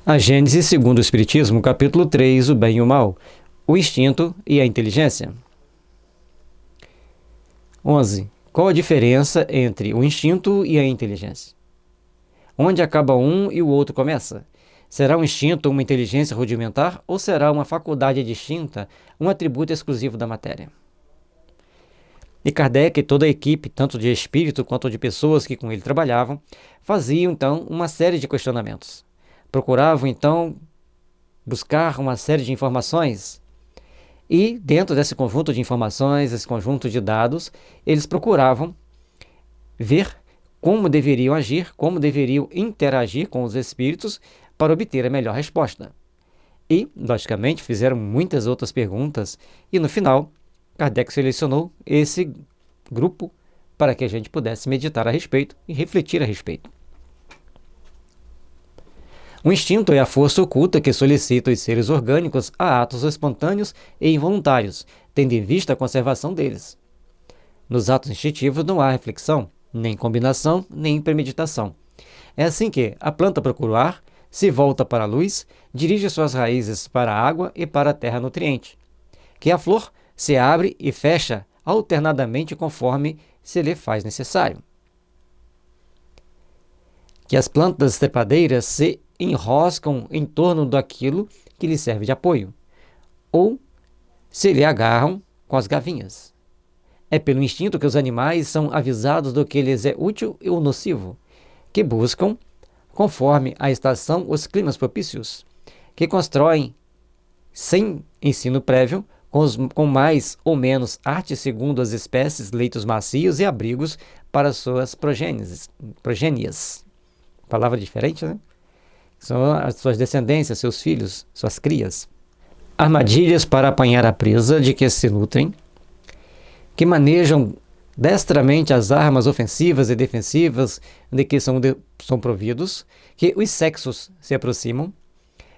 A Gênese segundo o Espiritismo, capítulo 3, o bem e o mal, o instinto e a inteligência. 11. Qual a diferença entre o instinto e a inteligência? Onde acaba um e o outro começa? Será um instinto uma inteligência rudimentar ou será uma faculdade distinta, um atributo exclusivo da matéria? E Kardec e toda a equipe, tanto de espírito quanto de pessoas que com ele trabalhavam, faziam então uma série de questionamentos. Procuravam então buscar uma série de informações e dentro desse conjunto de informações, esse conjunto de dados, eles procuravam ver como deveriam agir, como deveriam interagir com os espíritos para obter a melhor resposta. E, logicamente, fizeram muitas outras perguntas e no final, Kardec selecionou esse grupo para que a gente pudesse meditar a respeito e refletir a respeito. O instinto é a força oculta que solicita os seres orgânicos a atos espontâneos e involuntários, tendo em vista a conservação deles. Nos atos instintivos não há reflexão, nem combinação, nem premeditação. É assim que a planta procura o ar, se volta para a luz, dirige suas raízes para a água e para a terra nutriente. Que a flor se abre e fecha alternadamente conforme se lhe faz necessário. Que as plantas trepadeiras se enroscam em torno daquilo que lhe serve de apoio, ou se lhe agarram com as gavinhas. É pelo instinto que os animais são avisados do que lhes é útil ou nocivo, que buscam, conforme a estação, os climas propícios, que constroem, sem ensino prévio, com mais ou menos arte segundo as espécies, leitos macios e abrigos para suas progênies. Palavra diferente, né? São as suas descendências, seus filhos, suas crias. Armadilhas para apanhar a presa de que se nutrem, que manejam destramente as armas ofensivas e defensivas de que são providos, que os sexos se aproximam,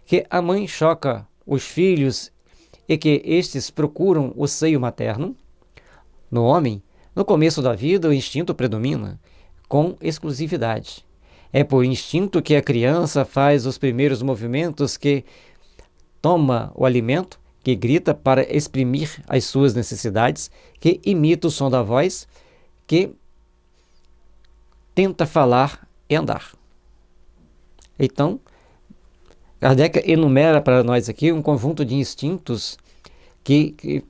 que a mãe choca os filhos e que estes procuram o seio materno. No homem, no começo da vida, o instinto predomina, com exclusividade. É por instinto que a criança faz os primeiros movimentos, que toma o alimento, que grita para exprimir as suas necessidades, que imita o som da voz, que tenta falar e andar. Então, Kardec enumera para nós aqui um conjunto de instintos que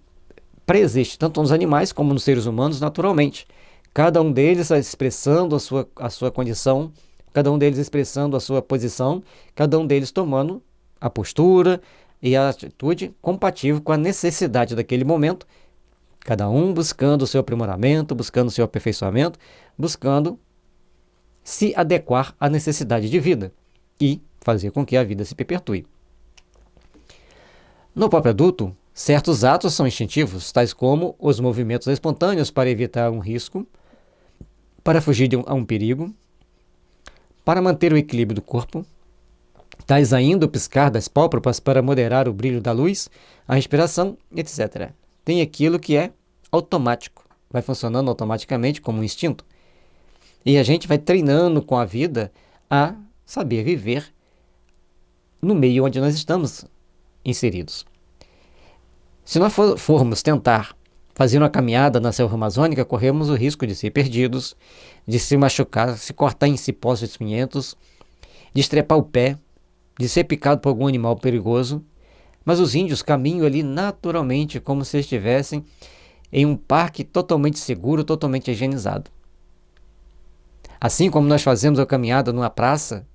preexiste tanto nos animais como nos seres humanos naturalmente. Cada um deles expressando a sua condição, cada um deles expressando a sua posição, cada um deles tomando a postura e a atitude compatível com a necessidade daquele momento, cada um buscando o seu aprimoramento, buscando o seu aperfeiçoamento, buscando se adequar à necessidade de vida e fazer com que a vida se perpetue. No próprio adulto, certos atos são instintivos, tais como os movimentos espontâneos para evitar um risco, para fugir a um perigo, para manter o equilíbrio do corpo, tais ainda o piscar das pálpebras para moderar o brilho da luz, a respiração, etc. Tem aquilo que é automático, vai funcionando automaticamente como um instinto. E a gente vai treinando com a vida a saber viver no meio onde nós estamos inseridos. Se nós formos tentar fazer uma caminhada na selva amazônica, corremos o risco de ser perdidos, de se machucar, se cortar em cipós espinhentos, de estrepar o pé, de ser picado por algum animal perigoso. Mas os índios caminham ali naturalmente, como se estivessem em um parque totalmente seguro, totalmente higienizado. Assim como nós fazemos a caminhada numa praça,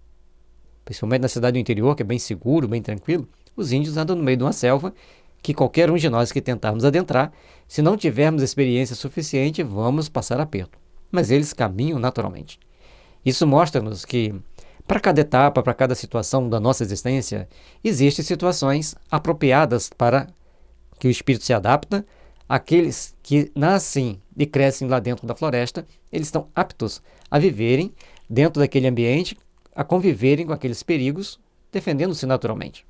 principalmente na cidade do interior, que é bem seguro, bem tranquilo, os índios andam no meio de uma selva que qualquer um de nós que tentarmos adentrar, se não tivermos experiência suficiente, vamos passar aperto. Mas eles caminham naturalmente. Isso mostra-nos que, para cada etapa, para cada situação da nossa existência, existem situações apropriadas para que o espírito se adapta. Aqueles que nascem e crescem lá dentro da floresta, eles estão aptos a viverem dentro daquele ambiente, a conviverem com aqueles perigos, defendendo-se naturalmente.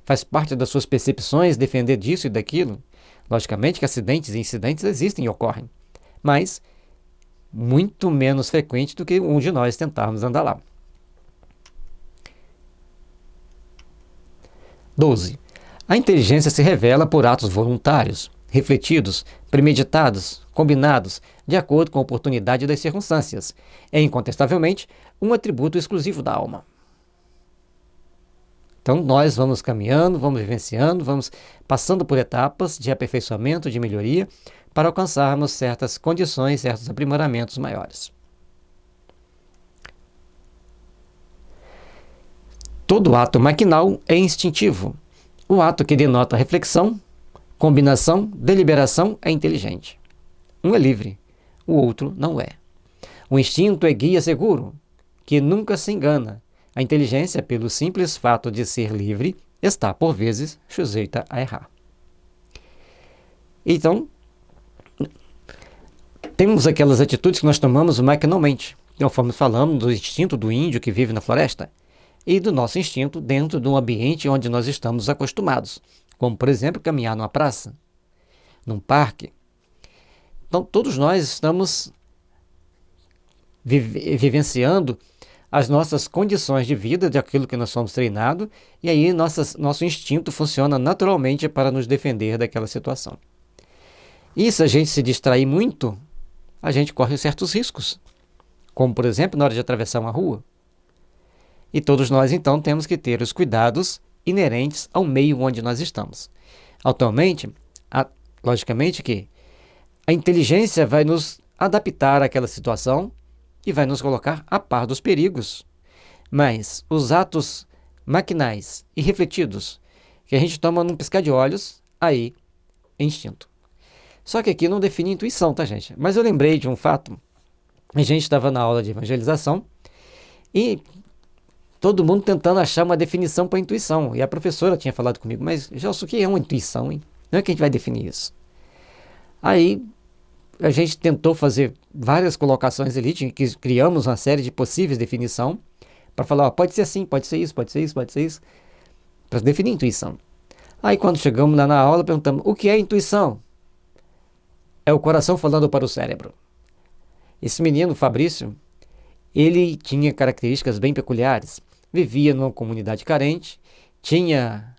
Faz parte das suas percepções defender disso e daquilo. Logicamente que acidentes e incidentes existem e ocorrem, mas muito menos frequente do que um de nós tentarmos andar lá. 12. A inteligência se revela por atos voluntários, refletidos, premeditados, combinados, de acordo com a oportunidade das circunstâncias. É, incontestavelmente, um atributo exclusivo da alma. Então, nós vamos caminhando, vamos vivenciando, vamos passando por etapas de aperfeiçoamento, de melhoria, para alcançarmos certas condições, certos aprimoramentos maiores. Todo ato maquinal é instintivo. O ato que denota reflexão, combinação, deliberação é inteligente. Um é livre, o outro não é. O instinto é guia seguro, que nunca se engana. A inteligência, pelo simples fato de ser livre, está, por vezes, sujeita a errar. Então, temos aquelas atitudes que nós tomamos maquinalmente, conforme falamos do instinto do índio que vive na floresta, e do nosso instinto dentro de um ambiente onde nós estamos acostumados, como, por exemplo, caminhar numa praça, num parque. Então, todos nós estamos vivenciando as nossas condições de vida, de aquilo que nós somos treinados, e aí nosso instinto funciona naturalmente para nos defender daquela situação. E se a gente se distrair muito, a gente corre certos riscos, como, por exemplo, na hora de atravessar uma rua. E todos nós, então, temos que ter os cuidados inerentes ao meio onde nós estamos. Atualmente, logicamente que a inteligência vai nos adaptar àquela situação e vai nos colocar a par dos perigos. Mas os atos maquinais e refletidos que a gente toma num piscar de olhos, aí é instinto. Só que aqui não define intuição, tá, gente? Mas eu lembrei de um fato. A gente estava na aula de evangelização e todo mundo tentando achar uma definição para intuição. E a professora tinha falado comigo, mas, Gelson, o que é uma intuição, hein? Não é que a gente vai definir isso. Aí a gente tentou fazer várias colocações ali, criamos uma série de possíveis definições para falar, ó, pode ser assim, pode ser isso, pode ser isso, pode ser isso, para definir intuição. Aí quando chegamos lá na aula, perguntamos, o que é intuição? É o coração falando para o cérebro. Esse menino, Fabrício, ele tinha características bem peculiares. Vivia numa comunidade carente, tinha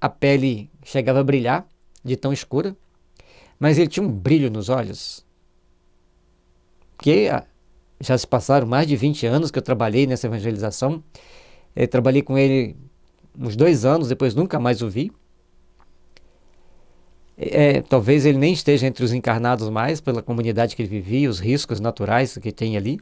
a pele, chegava a brilhar, de tão escura, mas ele tinha um brilho nos olhos, que já se passaram mais de 20 anos que eu trabalhei nessa evangelização. Eu trabalhei com ele uns 2 anos, depois nunca mais o vi. Talvez ele nem esteja entre os encarnados mais, pela comunidade que ele vivia, os riscos naturais que tem ali.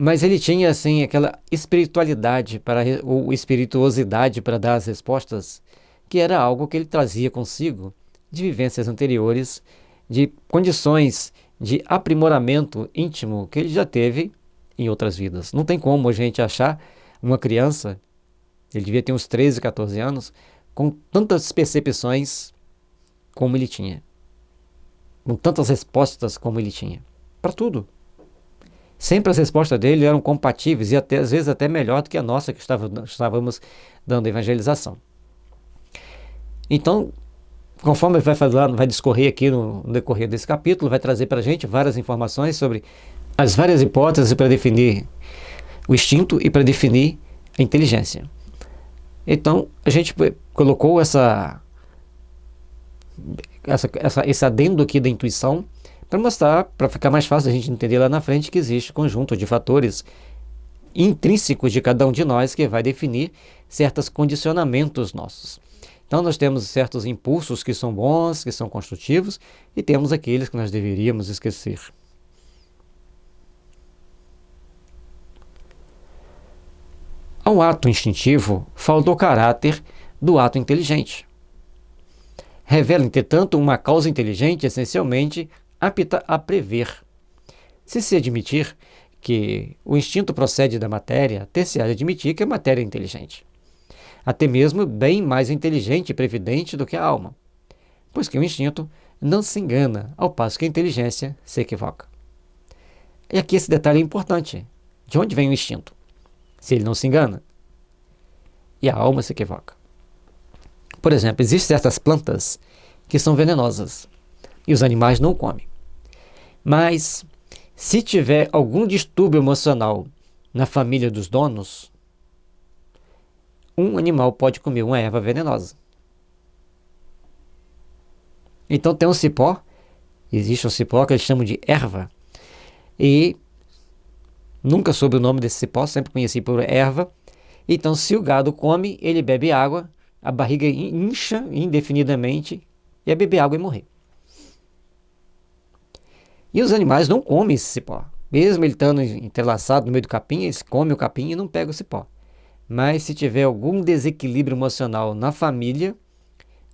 Mas ele tinha, assim, aquela espiritualidade, ou espirituosidade para dar as respostas, que era algo que ele trazia consigo de vivências anteriores, de condições de aprimoramento íntimo que ele já teve em outras vidas. Não tem como a gente achar uma criança, ele devia ter uns 13, 14 anos, com tantas percepções como ele tinha, com tantas respostas como ele tinha, para tudo. Sempre as respostas dele eram compatíveis e até, às vezes até melhor do que a nossa que estávamos dando evangelização. Então, conforme ele vai falando, vai discorrer aqui no decorrer desse capítulo, vai trazer para a gente várias informações sobre as várias hipóteses para definir o instinto e para definir a inteligência. Então, a gente colocou esse adendo aqui da intuição para mostrar, para ficar mais fácil a gente entender lá na frente que existe um conjunto de fatores intrínsecos de cada um de nós que vai definir certos condicionamentos nossos. Então nós temos certos impulsos que são bons, que são construtivos, e temos aqueles que nós deveríamos esquecer. Ao ato instintivo falta o caráter do ato inteligente. Revela, entretanto, uma causa inteligente essencialmente apta a prever. Se admitir que o instinto procede da matéria, ter-se-á de admitir que a matéria é inteligente. Até mesmo bem mais inteligente e previdente do que a alma, pois que o instinto não se engana, ao passo que a inteligência se equivoca. E aqui esse detalhe é importante. De onde vem o instinto? Se ele não se engana, e a alma se equivoca. Por exemplo, existem certas plantas que são venenosas, e os animais não comem. Mas, se tiver algum distúrbio emocional na família dos donos, um animal pode comer uma erva venenosa. Então tem um cipó, existe um cipó que eles chamam de erva, e nunca soube o nome desse cipó, sempre conheci por erva. Então se o gado come, ele bebe água, a barriga incha indefinidamente, e é beber água e morrer. E os animais não comem esse cipó. Mesmo ele estando entrelaçado no meio do capim, eles comem o capim e não pegam o cipó. Mas se tiver algum desequilíbrio emocional na família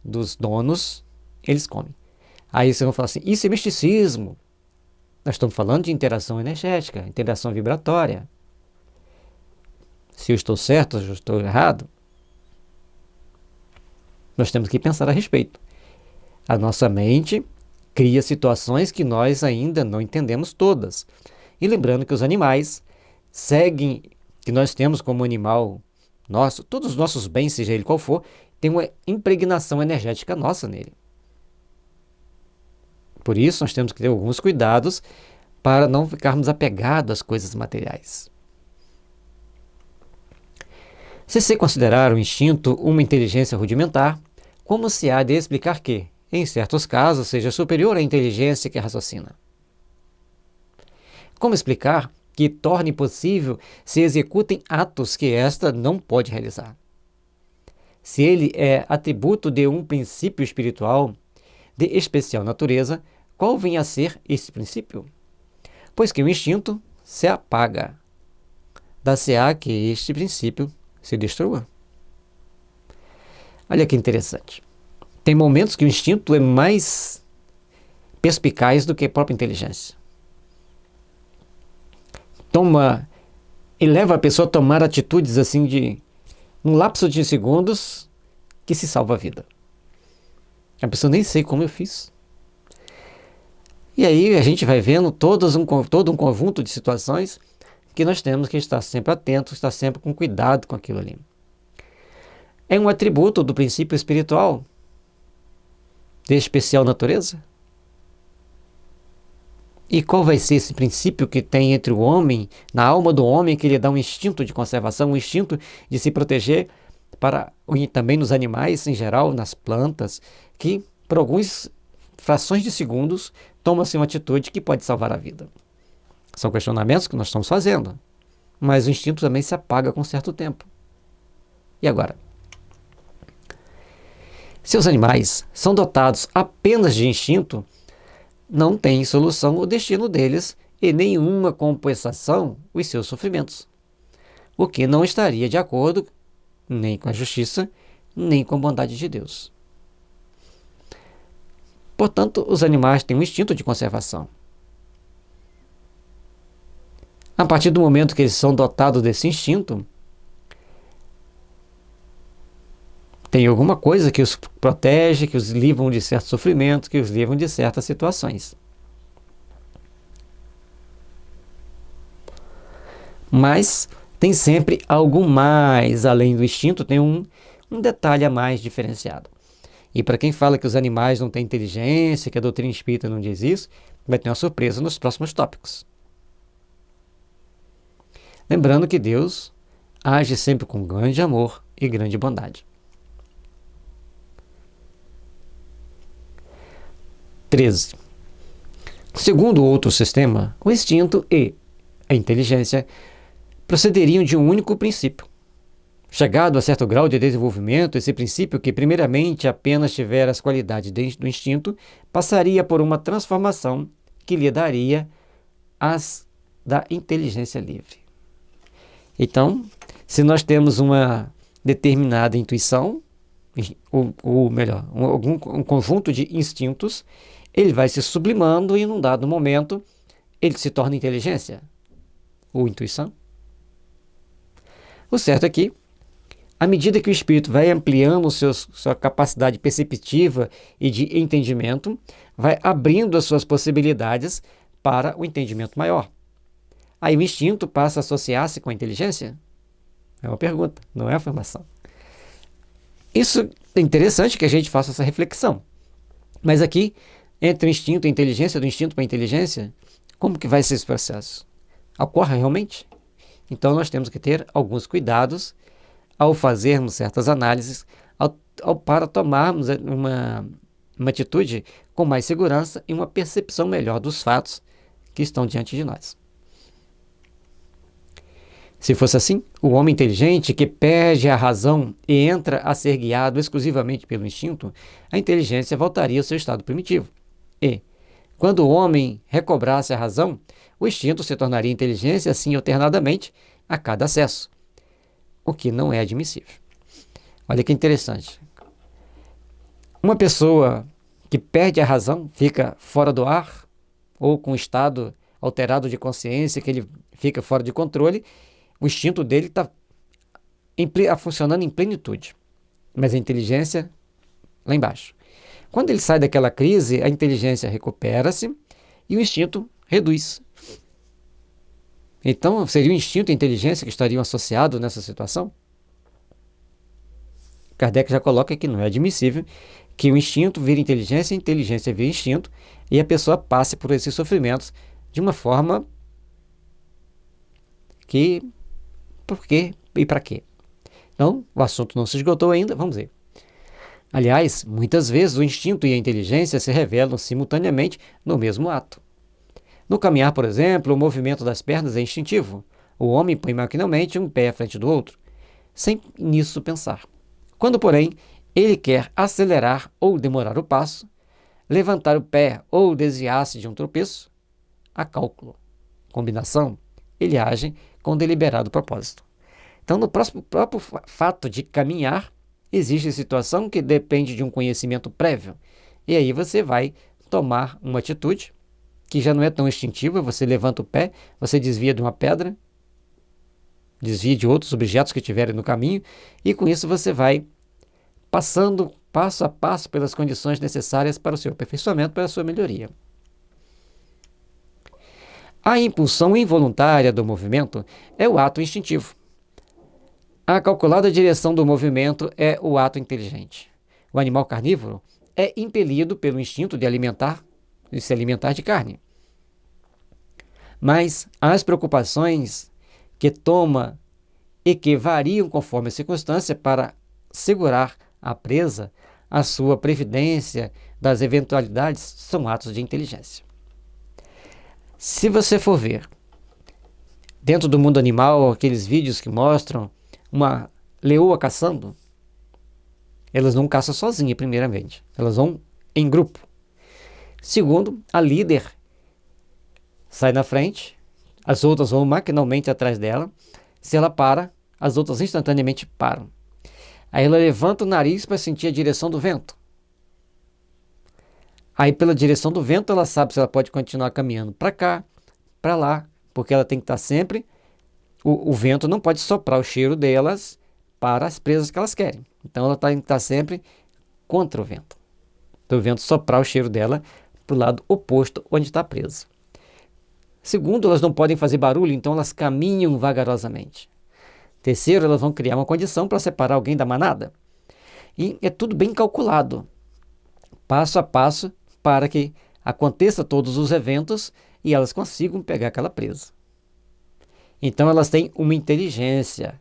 dos donos, eles comem. Aí vocês vão falar assim, isso é misticismo. Nós estamos falando de interação energética, interação vibratória. Se eu estou certo, se eu estou errado, nós temos que pensar a respeito. A nossa mente cria situações que nós ainda não entendemos todas. E lembrando que os animais seguem, que nós temos como animal nosso, todos os nossos bens, seja ele qual for, tem uma impregnação energética nossa nele. Por isso nós temos que ter alguns cuidados para não ficarmos apegados às coisas materiais. Se se considerar o instinto uma inteligência rudimentar, como se há de explicar que, em certos casos, seja superior à inteligência que raciocina? Como explicar que torne possível se executem atos que esta não pode realizar? Se ele é atributo de um princípio espiritual de especial natureza, qual vem a ser esse princípio? Pois que o instinto se apaga, dar-se-á que este princípio se destrua. Olha que interessante. Tem momentos que o instinto é mais perspicaz do que a própria inteligência. Ele leva a pessoa a tomar atitudes assim num lapso de segundos que se salva a vida. A pessoa nem sei como eu fiz. E aí a gente vai vendo todo um conjunto de situações que nós temos que estar sempre atentos, estar sempre com cuidado com aquilo ali. É um atributo do princípio espiritual de especial natureza? E qual vai ser esse princípio que tem entre o homem, na alma do homem, que lhe dá um instinto de conservação, um instinto de se proteger, e também nos animais em geral, nas plantas, que por algumas frações de segundos toma-se uma atitude que pode salvar a vida. São questionamentos que nós estamos fazendo, mas o instinto também se apaga com certo tempo. E agora? Se os animais são dotados apenas de instinto, não tem solução o destino deles e nenhuma compensação os seus sofrimentos, o que não estaria de acordo nem com a justiça, nem com a bondade de Deus. Portanto, os animais têm um instinto de conservação. A partir do momento que eles são dotados desse instinto, tem alguma coisa que os protege, que os livram de certos sofrimentos, que os livram de certas situações. Mas tem sempre algo mais, além do instinto, tem um detalhe a mais diferenciado. E para quem fala que os animais não têm inteligência, que a doutrina espírita não diz isso, vai ter uma surpresa nos próximos tópicos. Lembrando que Deus age sempre com grande amor e grande bondade. 13. Segundo outro sistema, o instinto e a inteligência procederiam de um único princípio. Chegado a certo grau de desenvolvimento, esse princípio, que primeiramente apenas tiver as qualidades do instinto, passaria por uma transformação que lhe daria as da inteligência livre. Então, se nós temos uma determinada intuição, ou melhor, um conjunto de instintos, ele vai se sublimando e, num dado momento, ele se torna inteligência ou intuição. O certo é que, à medida que o espírito vai ampliando sua capacidade perceptiva e de entendimento, vai abrindo as suas possibilidades para o entendimento maior. Aí o instinto passa a associar-se com a inteligência? É uma pergunta, não é uma afirmação. Isso é interessante que a gente faça essa reflexão. Mas aqui, entre o instinto e a inteligência, do instinto para a inteligência, como que vai ser esse processo? Ocorre realmente? Então nós temos que ter alguns cuidados ao fazermos certas análises, para tomarmos uma atitude com mais segurança e uma percepção melhor dos fatos que estão diante de nós. Se fosse assim, o homem inteligente que perde a razão e entra a ser guiado exclusivamente pelo instinto, a inteligência voltaria ao seu estado primitivo. E, quando o homem recobrasse a razão, o instinto se tornaria inteligência assim alternadamente a cada acesso, o que não é admissível. Olha que interessante. Uma pessoa que perde a razão, fica fora do ar, ou com um estado alterado de consciência, que ele fica fora de controle, o instinto dele está funcionando em plenitude, mas a inteligência lá embaixo. Quando ele sai daquela crise, a inteligência recupera-se e o instinto reduz. Então, seria o instinto e a inteligência que estariam associados nessa situação? Kardec já coloca que não é admissível que o instinto vire inteligência, a inteligência vire instinto, e a pessoa passe por esses sofrimentos de uma forma que... Por quê e para quê? Então, o assunto não se esgotou ainda, vamos ver. Aliás, muitas vezes o instinto e a inteligência se revelam simultaneamente no mesmo ato. No caminhar, por exemplo, o movimento das pernas é instintivo. O homem põe maquinalmente um pé à frente do outro, sem nisso pensar. Quando, porém, ele quer acelerar ou demorar o passo, levantar o pé ou desviar-se de um tropeço, há cálculo, combinação, ele age com deliberado propósito. Então, no próprio fato de caminhar, existe situação que depende de um conhecimento prévio. E aí você vai tomar uma atitude que já não é tão instintiva, você levanta o pé, você desvia de uma pedra, desvia de outros objetos que tiverem no caminho, e com isso você vai passando passo a passo pelas condições necessárias para o seu aperfeiçoamento, para a sua melhoria. A impulsão involuntária do movimento é o ato instintivo. A calculada direção do movimento é o ato inteligente. O animal carnívoro é impelido pelo instinto de se alimentar de carne. Mas as preocupações que toma e que variam conforme a circunstância para segurar a presa, a sua previdência das eventualidades, são atos de inteligência. Se você for ver, dentro do mundo animal, aqueles vídeos que mostram uma leoa caçando, elas não caçam sozinha, primeiramente. Elas vão em grupo. Segundo, a líder sai na frente, as outras vão maquinalmente atrás dela. Se ela para, as outras instantaneamente param. Aí ela levanta o nariz para sentir a direção do vento. Aí, pela direção do vento, ela sabe se ela pode continuar caminhando para cá, para lá, porque ela tem que estar sempre... O vento não pode soprar o cheiro delas para as presas que elas querem. Então, ela tem que estar sempre contra o vento. Então, o vento soprar o cheiro dela para o lado oposto onde está presa. Segundo, elas não podem fazer barulho, então elas caminham vagarosamente. Terceiro, elas vão criar uma condição para separar alguém da manada. E é tudo bem calculado, passo a passo, para que aconteça todos os eventos e elas consigam pegar aquela presa. Então elas têm uma inteligência,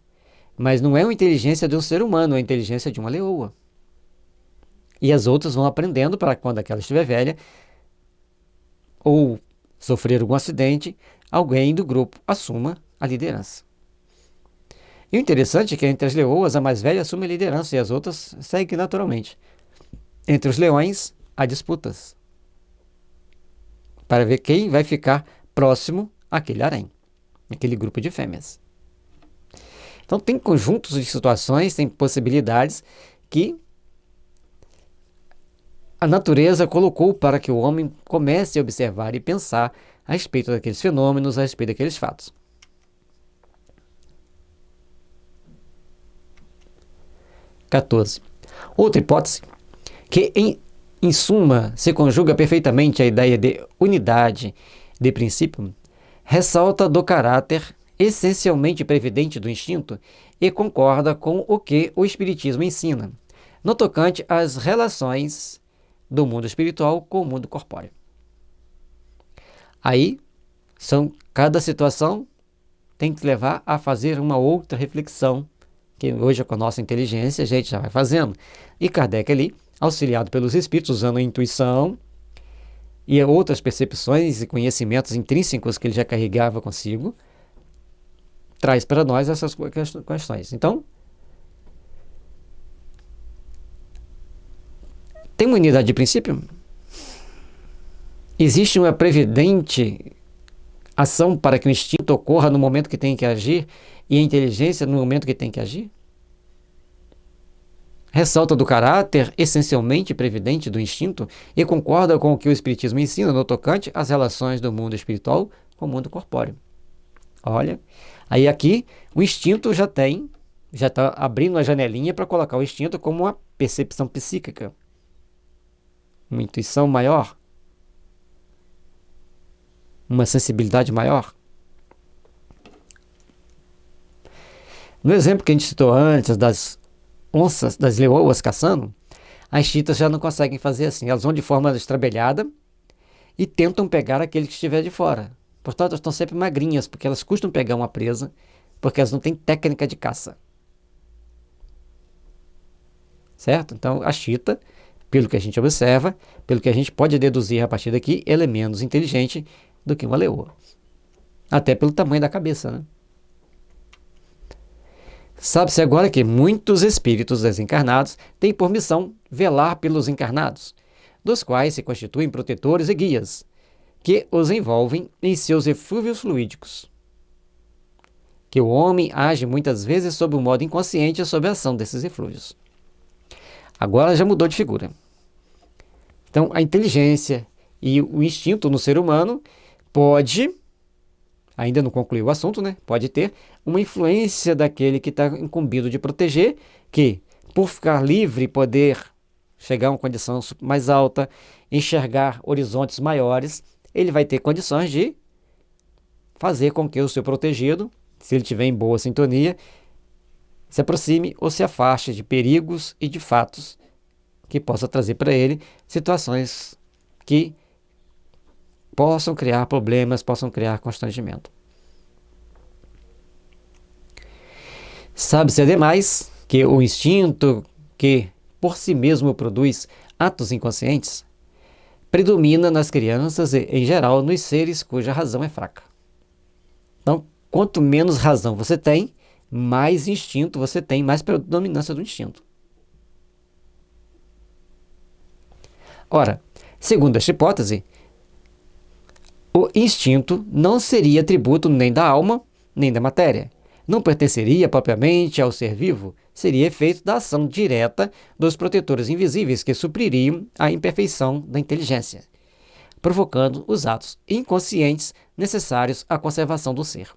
mas não é uma inteligência de um ser humano, é a inteligência de uma leoa. E as outras vão aprendendo para quando aquela estiver velha ou sofrer algum acidente, alguém do grupo assuma a liderança. E o interessante é que entre as leoas, a mais velha assume a liderança e as outras seguem naturalmente. Entre os leões, há disputas para ver quem vai ficar próximo àquele harém, aquele grupo de fêmeas. Então tem conjuntos de situações, tem possibilidades que a natureza colocou para que o homem comece a observar e pensar a respeito daqueles fenômenos, a respeito daqueles fatos. Outra hipótese, que em suma se conjuga perfeitamente a ideia de unidade de princípio, ressalta do caráter essencialmente previdente do instinto e concorda com o que o Espiritismo ensina, no tocante às relações do mundo espiritual com o mundo corpóreo. Aí, cada situação tem que levar a fazer uma outra reflexão que hoje com a nossa inteligência a gente já vai fazendo. E Kardec ali, auxiliado pelos espíritos, usando a intuição e outras percepções e conhecimentos intrínsecos que ele já carregava consigo, traz para nós essas questões. Então, tem uma unidade de princípio? Existe uma previdente ação para que o instinto ocorra no momento que tem que agir e a inteligência no momento que tem que agir? Ressalta do caráter essencialmente previdente do instinto e concorda com o que o Espiritismo ensina no tocante às relações do mundo espiritual com o mundo corpóreo. Olha, aí aqui o instinto já está abrindo a janelinha para colocar o instinto como uma percepção psíquica, uma intuição maior, uma sensibilidade maior. No exemplo que a gente citou antes das onças, das leoas caçando, as chitas já não conseguem fazer assim. Elas vão de forma estrabelhada e tentam pegar aquele que estiver de fora. Portanto, elas estão sempre magrinhas, porque elas custam pegar uma presa, porque elas não têm técnica de caça. Certo? Então, a chita, pelo que a gente observa, pelo que a gente pode deduzir a partir daqui, ela é menos inteligente do que uma leoa. Até pelo tamanho da cabeça, né? Sabe-se agora que muitos espíritos desencarnados têm por missão velar pelos encarnados, dos quais se constituem protetores e guias, que os envolvem em seus eflúvios fluídicos. Que o homem age muitas vezes sob um modo inconsciente sob a ação desses eflúvios. Agora já mudou de figura. Então, a inteligência e o instinto no ser humano pode, ainda não concluiu o assunto, né? Pode ter uma influência daquele que está incumbido de proteger, que, por ficar livre, poder chegar a uma condição mais alta, enxergar horizontes maiores, ele vai ter condições de fazer com que o seu protegido, se ele estiver em boa sintonia, se aproxime ou se afaste de perigos e de fatos que possa trazer para ele situações que possam criar problemas, possam criar constrangimento. Sabe-se ademais que o instinto, que por si mesmo produz atos inconscientes, predomina nas crianças e, em geral, nos seres cuja razão é fraca. Então, quanto menos razão você tem, mais instinto você tem, mais predominância do instinto. Ora, segundo esta hipótese, o instinto não seria atributo nem da alma, nem da matéria. Não pertenceria propriamente ao ser vivo, seria efeito da ação direta dos protetores invisíveis que supririam a imperfeição da inteligência, provocando os atos inconscientes necessários à conservação do ser.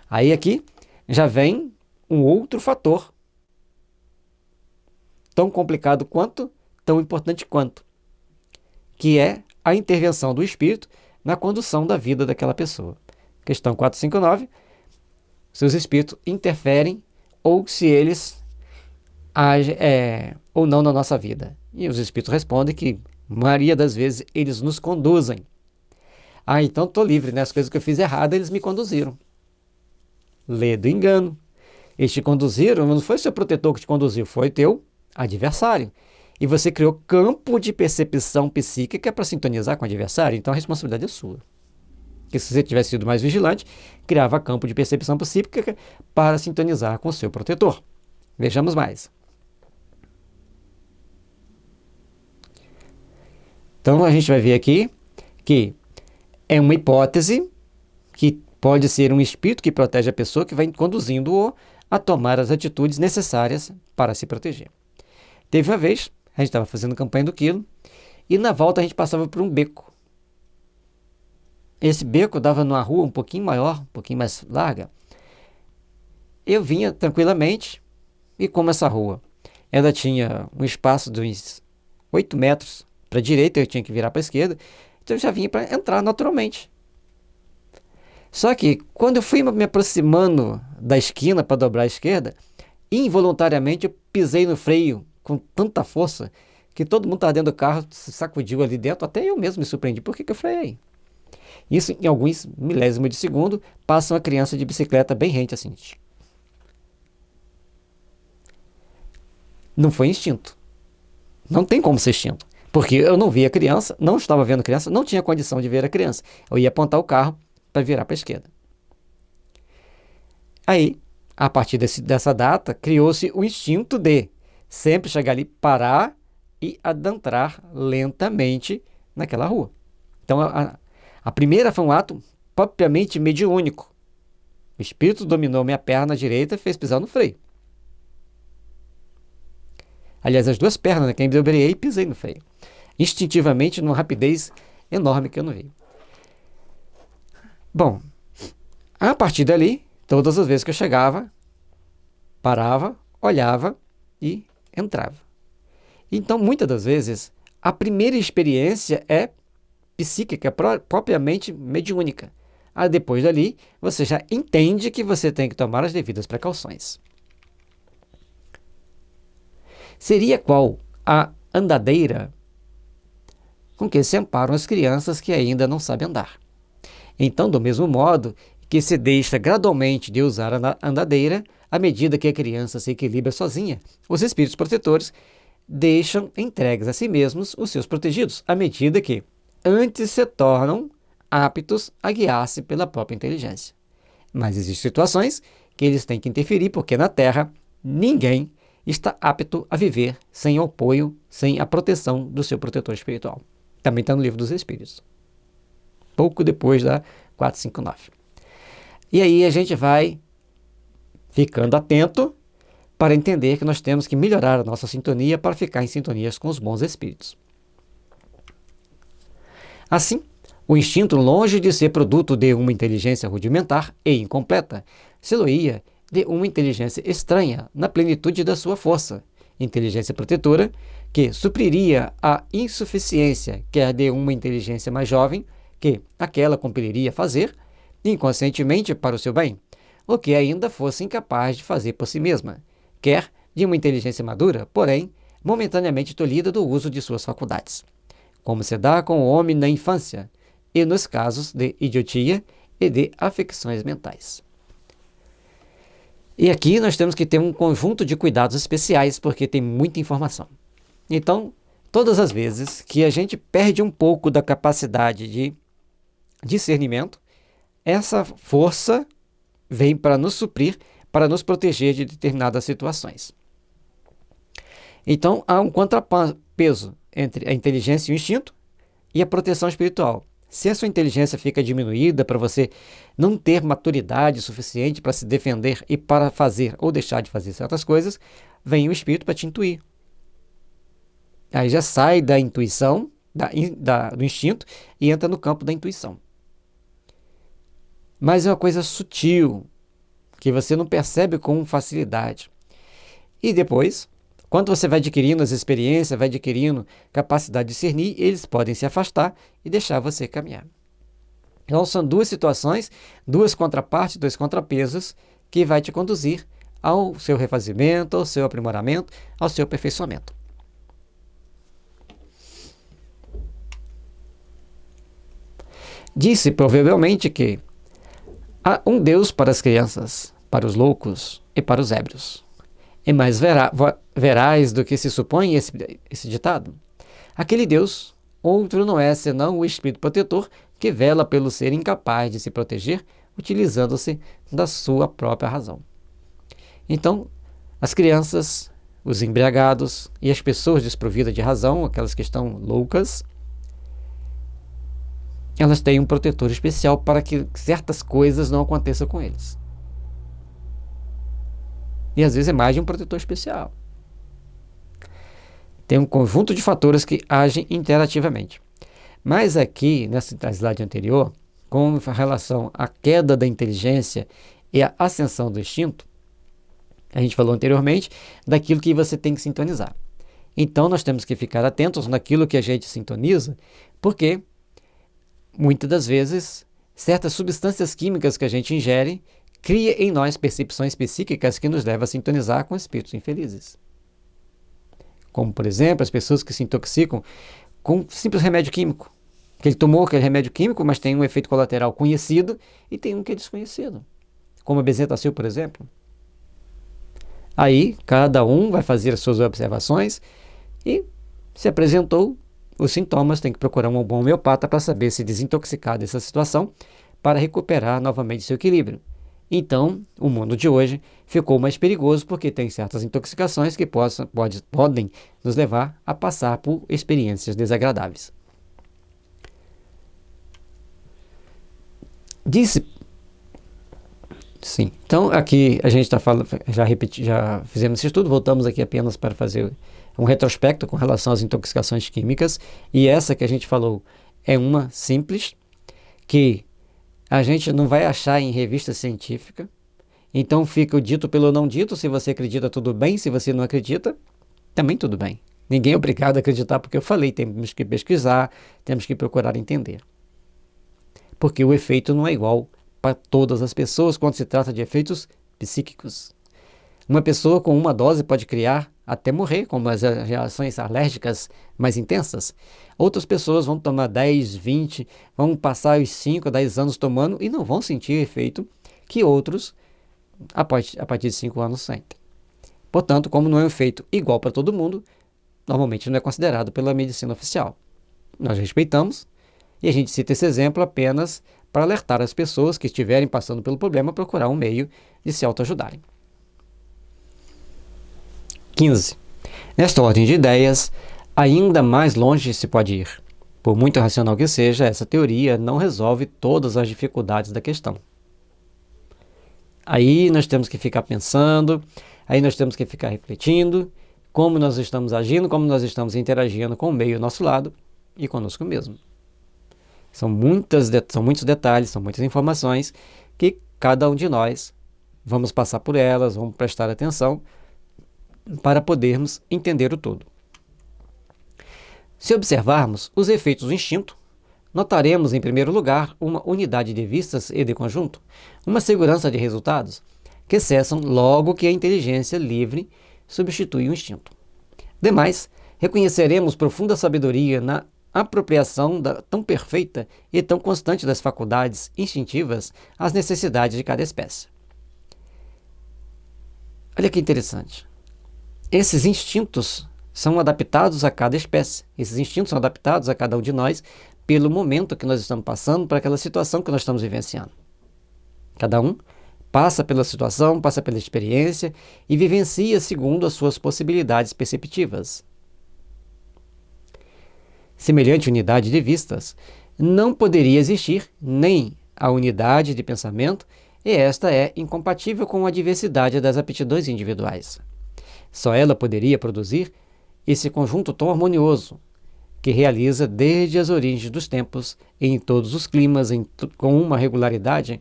Aí aqui já vem um outro fator, tão complicado quanto, tão importante quanto, que é a intervenção do espírito na condução da vida daquela pessoa. Questão 459. Se os espíritos interferem ou se eles agem ou não na nossa vida. E os espíritos respondem que, maioria das vezes, eles nos conduzem. Ah, então estou livre, né? As coisas que eu fiz errado, eles me conduziram. Lê do engano. Eles te conduziram, não foi seu protetor que te conduziu, foi teu adversário. E você criou campo de percepção psíquica para sintonizar com o adversário, então a responsabilidade é sua. Que se você tivesse sido mais vigilante, criava campo de percepção psíquica para sintonizar com o seu protetor. Vejamos mais. Então a gente vai ver aqui que é uma hipótese que pode ser um espírito que protege a pessoa que vai conduzindo-o a tomar as atitudes necessárias para se proteger. Teve uma vez, a gente estava fazendo campanha do quilo e na volta a gente passava por um beco. Esse beco dava numa rua um pouquinho maior, um pouquinho mais larga. Eu vinha tranquilamente e como essa rua ela tinha um espaço de uns 8 metros para a direita, eu tinha que virar para a esquerda, então eu já vinha para entrar naturalmente. Só que quando eu fui me aproximando da esquina para dobrar à esquerda, involuntariamente eu pisei no freio com tanta força que todo mundo estava dentro do carro, se sacudiu ali dentro, até eu mesmo me surpreendi. Por que eu freiei? Isso em alguns milésimos de segundo, passa uma criança de bicicleta bem rente assim. Não foi instinto. Não tem como ser instinto. Porque eu não vi a criança, não estava vendo a criança, não tinha condição de ver a criança. Eu ia apontar o carro para virar para a esquerda. Aí, a partir dessa data, criou-se o instinto de sempre chegar ali, parar e adentrar lentamente naquela rua. Então, a primeira foi um ato propriamente mediúnico. O espírito dominou minha perna direita e fez pisar no freio. Aliás, as duas pernas, né? Que eu dobrei e pisei no freio. Instintivamente, numa rapidez enorme que eu não vi. Bom, a partir dali, todas as vezes que eu chegava, parava, olhava e entrava. Então, muitas das vezes, a primeira experiência é psíquica, propriamente mediúnica. Aí, depois dali, você já entende que você tem que tomar as devidas precauções. Seria qual a andadeira com que se amparam as crianças que ainda não sabem andar. Então, do mesmo modo que se deixa gradualmente de usar a andadeira, à medida que a criança se equilibra sozinha, os espíritos protetores deixam entregues a si mesmos os seus protegidos, à medida que antes se tornam aptos a guiar-se pela própria inteligência. Mas existem situações que eles têm que interferir, porque na Terra ninguém está apto a viver sem o apoio, sem a proteção do seu protetor espiritual. Também está no Livro dos Espíritos. Pouco depois da 459. E aí a gente vai ficando atento para entender que nós temos que melhorar a nossa sintonia para ficar em sintonias com os bons espíritos. Assim, o instinto, longe de ser produto de uma inteligência rudimentar e incompleta, se-lo-ia de uma inteligência estranha na plenitude da sua força, inteligência protetora, que supriria a insuficiência, quer de uma inteligência mais jovem, que aquela compeliria a fazer, inconscientemente para o seu bem, o que ainda fosse incapaz de fazer por si mesma, quer de uma inteligência madura, porém, momentaneamente tolhida do uso de suas faculdades, como se dá com o homem na infância, e nos casos de idiotia e de afecções mentais. E aqui nós temos que ter um conjunto de cuidados especiais, porque tem muita informação. Então, todas as vezes que a gente perde um pouco da capacidade de discernimento, essa força vem para nos suprir, para nos proteger de determinadas situações. Então, há um contrapeso entre a inteligência e o instinto e a proteção espiritual. Se a sua inteligência fica diminuída para você não ter maturidade suficiente para se defender e para fazer ou deixar de fazer certas coisas, vem o espírito para te intuir. Aí já sai da intuição, do instinto, e entra no campo da intuição. Mas é uma coisa sutil, que você não percebe com facilidade. E depois, quando você vai adquirindo as experiências, vai adquirindo capacidade de discernir, eles podem se afastar e deixar você caminhar. Então são duas situações, duas contrapartes, dois contrapesos, que vai te conduzir ao seu refazimento, ao seu aprimoramento, ao seu aperfeiçoamento. Disse provavelmente que há um Deus para as crianças, para os loucos e para os ébrios. É mais veraz do que se supõe esse ditado. Aquele Deus, outro não é senão o Espírito Protetor que vela pelo ser incapaz de se proteger, utilizando-se da sua própria razão. Então, as crianças, os embriagados e as pessoas desprovidas de razão, aquelas que estão loucas, elas têm um protetor especial para que certas coisas não aconteçam com eles. E às vezes é mais de um protetor especial. Tem um conjunto de fatores que agem interativamente. Mas aqui, nessa slide anterior, com relação à queda da inteligência e à ascensão do instinto, a gente falou anteriormente daquilo que você tem que sintonizar. Então nós temos que ficar atentos naquilo que a gente sintoniza, porque muitas das vezes certas substâncias químicas que a gente ingere cria em nós percepções psíquicas que nos levam a sintonizar com espíritos infelizes. Como, por exemplo, as pessoas que se intoxicam com simples remédio químico. Que ele tomou aquele remédio químico, mas tem um efeito colateral conhecido e tem um que é desconhecido. Como a bezetacil, por exemplo. Aí, cada um vai fazer as suas observações e se apresentou os sintomas, tem que procurar um bom homeopata para saber se desintoxicar dessa situação para recuperar novamente seu equilíbrio. Então, o mundo de hoje ficou mais perigoso porque tem certas intoxicações que podem nos levar a passar por experiências desagradáveis. Sim. Então, aqui a gente está falando, já fizemos esse estudo, voltamos aqui apenas para fazer um retrospecto com relação às intoxicações químicas, e essa que a gente falou é uma simples, que a gente não vai achar em revista científica, então fica o dito pelo não dito. Se você acredita, tudo bem; se você não acredita, também tudo bem. Ninguém é obrigado a acreditar porque eu falei, temos que pesquisar, temos que procurar entender. Porque o efeito não é igual para todas as pessoas quando se trata de efeitos psíquicos. Uma pessoa com uma dose pode criar até morrer, como as reações alérgicas mais intensas. Outras pessoas vão tomar 10, 20, vão passar os 5, 10 anos tomando e não vão sentir efeito que outros, a partir de 5 anos, sentem. Portanto, como não é um efeito igual para todo mundo, normalmente não é considerado pela medicina oficial. Nós respeitamos e a gente cita esse exemplo apenas para alertar as pessoas que estiverem passando pelo problema a procurar um meio de se autoajudarem. 15. Nesta ordem de ideias, ainda mais longe se pode ir. Por muito racional que seja, essa teoria não resolve todas as dificuldades da questão. Aí nós temos que ficar pensando, aí nós temos que ficar refletindo como nós estamos agindo, como nós estamos interagindo com o meio ao nosso lado e conosco mesmo. São muitos detalhes, são muitas informações que cada um de nós vamos passar por elas, vamos prestar atenção para podermos entender o todo. Se observarmos os efeitos do instinto, notaremos, em primeiro lugar, uma unidade de vistas e de conjunto, uma segurança de resultados, que cessam logo que a inteligência livre substitui o instinto. Demais, reconheceremos profunda sabedoria na apropriação tão perfeita e tão constante das faculdades instintivas às necessidades de cada espécie. Olha que interessante. Esses instintos são adaptados a cada espécie. Esses instintos são adaptados a cada um de nós pelo momento que nós estamos passando, para aquela situação que nós estamos vivenciando. Cada um passa pela situação, passa pela experiência e vivencia segundo as suas possibilidades perceptivas. Semelhante unidade de vistas não poderia existir nem a unidade de pensamento, e esta é incompatível com a diversidade das aptidões individuais. Só ela poderia produzir esse conjunto tão harmonioso, que realiza desde as origens dos tempos, em todos os climas, com uma regularidade,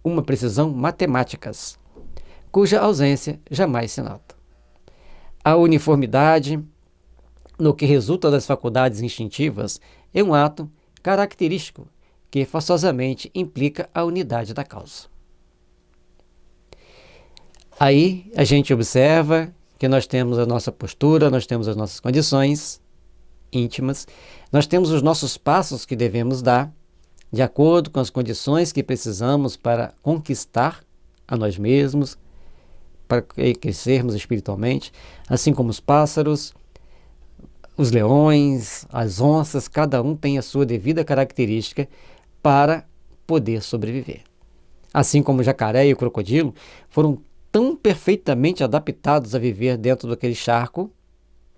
uma precisão matemáticas, cuja ausência jamais se nota. A uniformidade, no que resulta das faculdades instintivas, é um ato característico que forçosamente implica a unidade da causa. Aí a gente observa que nós temos a nossa postura, nós temos as nossas condições íntimas, nós temos os nossos passos que devemos dar, de acordo com as condições que precisamos para conquistar a nós mesmos, para crescermos espiritualmente, assim como os pássaros, os leões, as onças, cada um tem a sua devida característica para poder sobreviver. Assim como o jacaré e o crocodilo foram tão perfeitamente adaptados a viver dentro daquele charco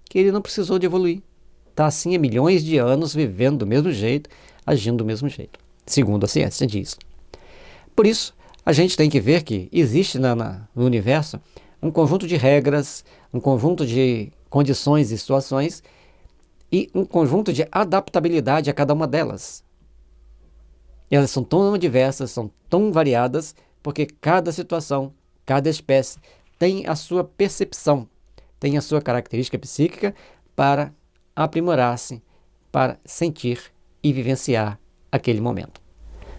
que ele não precisou de evoluir. Está assim há milhões de anos vivendo do mesmo jeito, agindo do mesmo jeito, segundo a ciência diz. Por isso, a gente tem que ver que existe no universo um conjunto de regras, um conjunto de condições e situações e um conjunto de adaptabilidade a cada uma delas. Elas são tão diversas, são tão variadas, porque cada situação, cada espécie tem a sua percepção, tem a sua característica psíquica para aprimorar-se, para sentir e vivenciar aquele momento.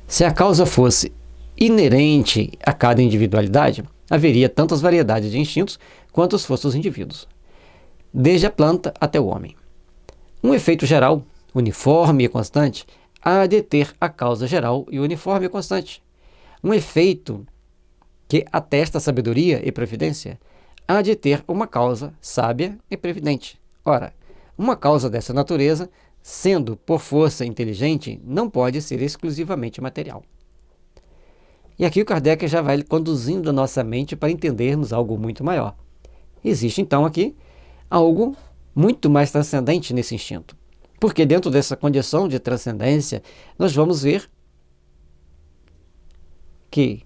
Se a causa fosse inerente a cada individualidade, haveria tantas variedades de instintos quantos fossem os indivíduos, desde a planta até o homem. Um efeito geral, uniforme e constante, há de ter a causa geral e uniforme e constante. Um efeito que atesta sabedoria e providência há de ter uma causa sábia e previdente. Ora, uma causa dessa natureza, sendo por força inteligente, não pode ser exclusivamente material. E aqui o Kardec já vai conduzindo a nossa mente para entendermos algo muito maior. Existe então aqui algo muito mais transcendente nesse instinto. Porque dentro dessa condição de transcendência, nós vamos ver que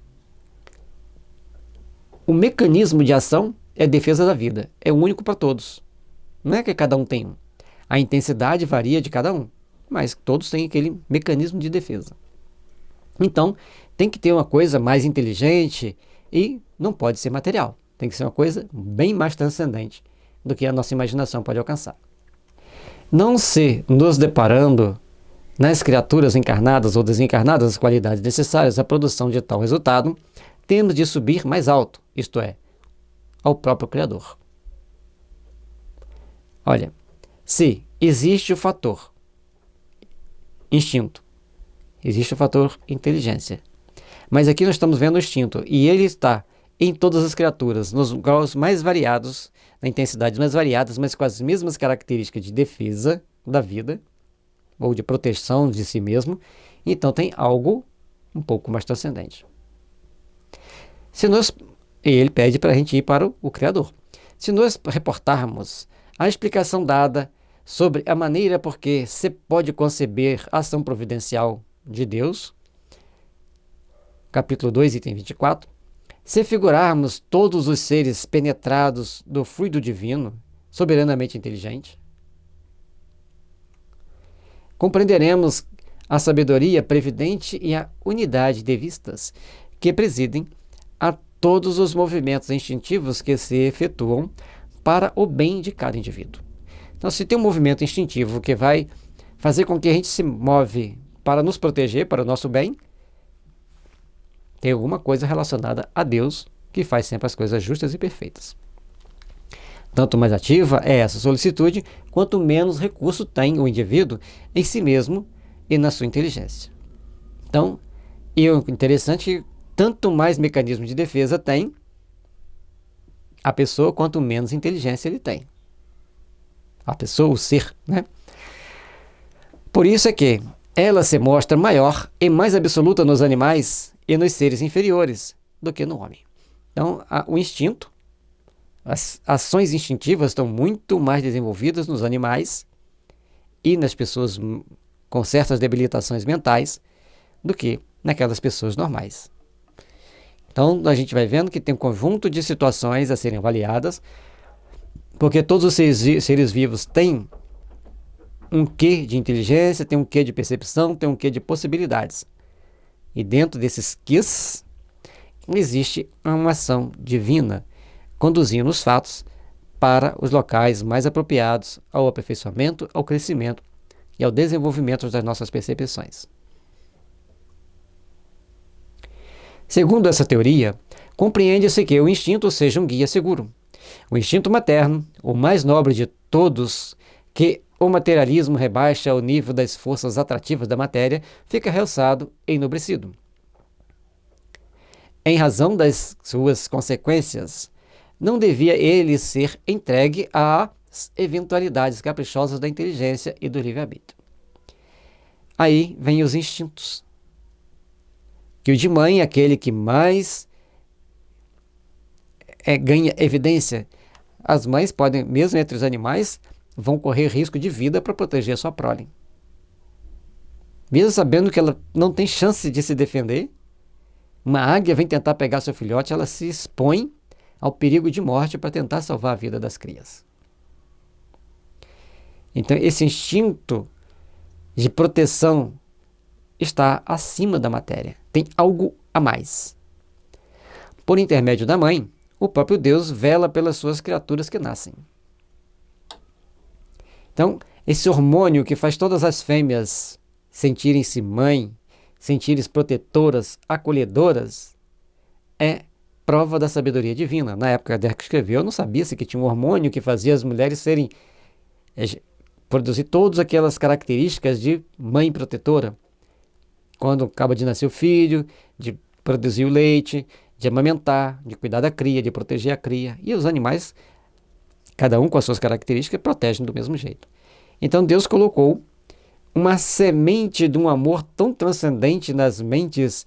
o mecanismo de ação é a defesa da vida. É único para todos. Não é que cada um tem um. A intensidade varia de cada um, mas todos têm aquele mecanismo de defesa. Então, tem que ter uma coisa mais inteligente e não pode ser material. Tem que ser uma coisa bem mais transcendente do que a nossa imaginação pode alcançar. Não se nos deparando nas criaturas encarnadas ou desencarnadas as qualidades necessárias à produção de tal resultado, temos de subir mais alto, isto é, ao próprio Criador. Olha, se existe o fator instinto, existe o fator inteligência, mas aqui nós estamos vendo o instinto e ele está em todas as criaturas, nos graus mais variados, na intensidade mais variadas, mas com as mesmas características de defesa da vida, ou de proteção de si mesmo, então tem algo um pouco mais transcendente. Ele pede para a gente ir para o Criador. Se nós reportarmos a explicação dada sobre a maneira por que se pode conceber a ação providencial de Deus, capítulo 2, item 24, se figurarmos todos os seres penetrados do fluido divino, soberanamente inteligente, compreenderemos a sabedoria previdente e a unidade de vistas que presidem a todos os movimentos instintivos que se efetuam para o bem de cada indivíduo. Então, se tem um movimento instintivo que vai fazer com que a gente se move para nos proteger, para o nosso bem, tem alguma coisa relacionada a Deus que faz sempre as coisas justas e perfeitas. Tanto mais ativa é essa solicitude, quanto menos recurso tem o indivíduo em si mesmo e na sua inteligência. Então, o interessante é que tanto mais mecanismo de defesa tem a pessoa, quanto menos inteligência ele tem. A pessoa, o ser, né? Por isso é que ela se mostra maior e mais absoluta nos animais e nos seres inferiores do que no homem. Então, o instinto, as ações instintivas estão muito mais desenvolvidas nos animais e nas pessoas com certas debilitações mentais do que naquelas pessoas normais. Então, a gente vai vendo que tem um conjunto de situações a serem avaliadas, porque todos os seres vivos têm um quê de inteligência, tem um quê de percepção, tem um quê de possibilidades. E dentro desses quês, existe uma ação divina, conduzindo os fatos para os locais mais apropriados ao aperfeiçoamento, ao crescimento e ao desenvolvimento das nossas percepções. Segundo essa teoria, compreende-se que o instinto seja um guia seguro. O instinto materno, o mais nobre de todos, que o materialismo rebaixa ao nível das forças atrativas da matéria, fica realçado e enobrecido. Em razão das suas consequências, não devia ele ser entregue às eventualidades caprichosas da inteligência e do livre-arbítrio. Aí vem os instintos. Que o de mãe é aquele que mais ganha evidência. As mães podem, mesmo entre os animais, vão correr risco de vida para proteger a sua prole. Mesmo sabendo que ela não tem chance de se defender, uma águia vem tentar pegar seu filhote, ela se expõe ao perigo de morte para tentar salvar a vida das crias. Então, esse instinto de proteção está acima da matéria. Tem algo a mais. Por intermédio da mãe, o próprio Deus vela pelas suas criaturas que nascem. Então, esse hormônio que faz todas as fêmeas sentirem-se mãe, sentirem-se protetoras, acolhedoras, é prova da sabedoria divina. Na época que Kardec escreveu, não sabia-se que tinha um hormônio que fazia as mulheres produzir todas aquelas características de mãe protetora. Quando acaba de nascer o filho, de produzir o leite, de amamentar, de cuidar da cria, de proteger a cria. E os animais, cada um com as suas características, protegem do mesmo jeito. Então Deus colocou uma semente de um amor tão transcendente nas mentes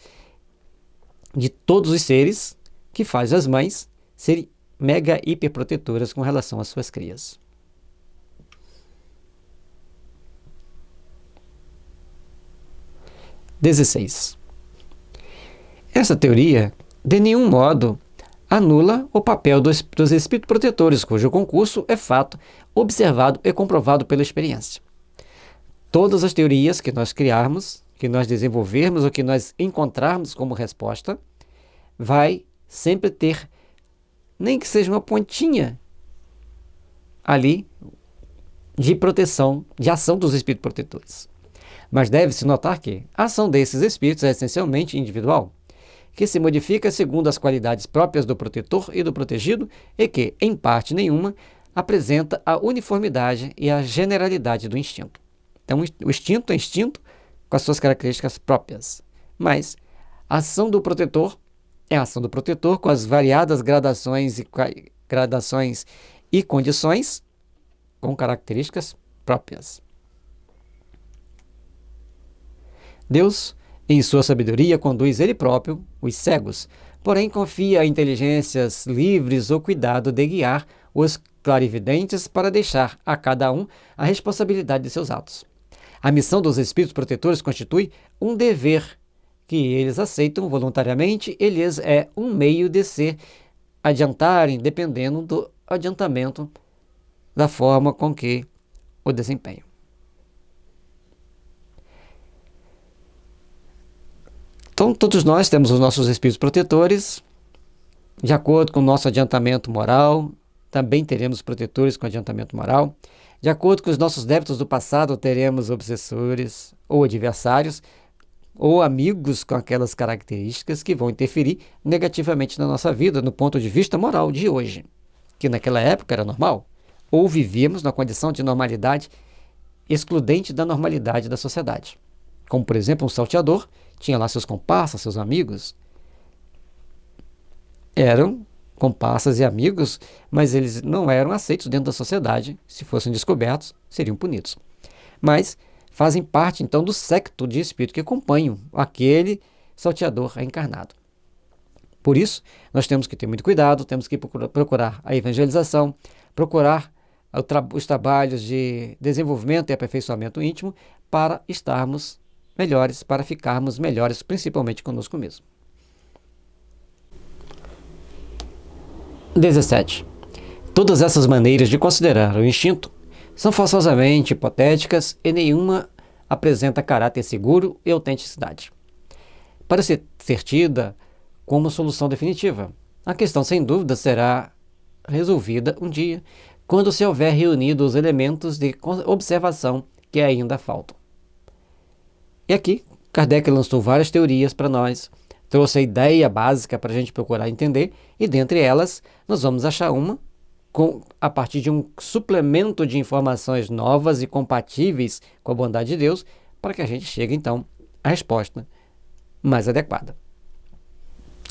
de todos os seres, que faz as mães serem mega hiperprotetoras com relação às suas crias. XVI. Essa teoria, de nenhum modo, anula o papel dos espíritos protetores, cujo concurso é fato observado e comprovado pela experiência. Todas as teorias que nós criarmos, que nós desenvolvermos ou que nós encontrarmos como resposta, vai sempre ter, nem que seja uma pontinha ali, de proteção, de ação dos espíritos protetores. Mas deve-se notar que a ação desses espíritos é essencialmente individual, que se modifica segundo as qualidades próprias do protetor e do protegido e que, em parte nenhuma, apresenta a uniformidade e a generalidade do instinto. Então, o instinto é instinto com as suas características próprias, mas a ação do protetor é a ação do protetor com as variadas gradações e condições com características próprias. Deus, em sua sabedoria, conduz ele próprio os cegos, porém confia a inteligências livres o cuidado de guiar os clarividentes para deixar a cada um a responsabilidade de seus atos. A missão dos espíritos protetores constitui um dever que eles aceitam voluntariamente e lhes é um meio de se adiantarem dependendo do adiantamento da forma com que o desempenham. Então, todos nós temos os nossos espíritos protetores, de acordo com o nosso adiantamento moral, também teremos protetores com adiantamento moral. De acordo com os nossos débitos do passado, teremos obsessores ou adversários, ou amigos com aquelas características que vão interferir negativamente na nossa vida, no ponto de vista moral de hoje, que naquela época era normal, ou vivíamos na condição de normalidade excludente da normalidade da sociedade. Como, por exemplo, um salteador tinha lá seus comparsas, seus amigos. Eram comparsas e amigos, mas eles não eram aceitos dentro da sociedade. Se fossem descobertos, seriam punidos. Mas fazem parte, então, do séquito de espírito que acompanham aquele salteador reencarnado. Por isso, nós temos que ter muito cuidado, temos que procurar a evangelização, procurar os trabalhos de desenvolvimento e aperfeiçoamento íntimo para estarmos melhores, para ficarmos melhores, principalmente conosco mesmo. 17. Todas essas maneiras de considerar o instinto são forçosamente hipotéticas e nenhuma apresenta caráter seguro e autenticidade para ser tida como solução definitiva. A questão, sem dúvida, será resolvida um dia, quando se houver reunido os elementos de observação que ainda faltam. E aqui, Kardec lançou várias teorias para nós, trouxe a ideia básica para a gente procurar entender, e dentre elas, nós vamos achar uma a partir de um suplemento de informações novas e compatíveis com a bondade de Deus, para que a gente chegue, então, à resposta mais adequada.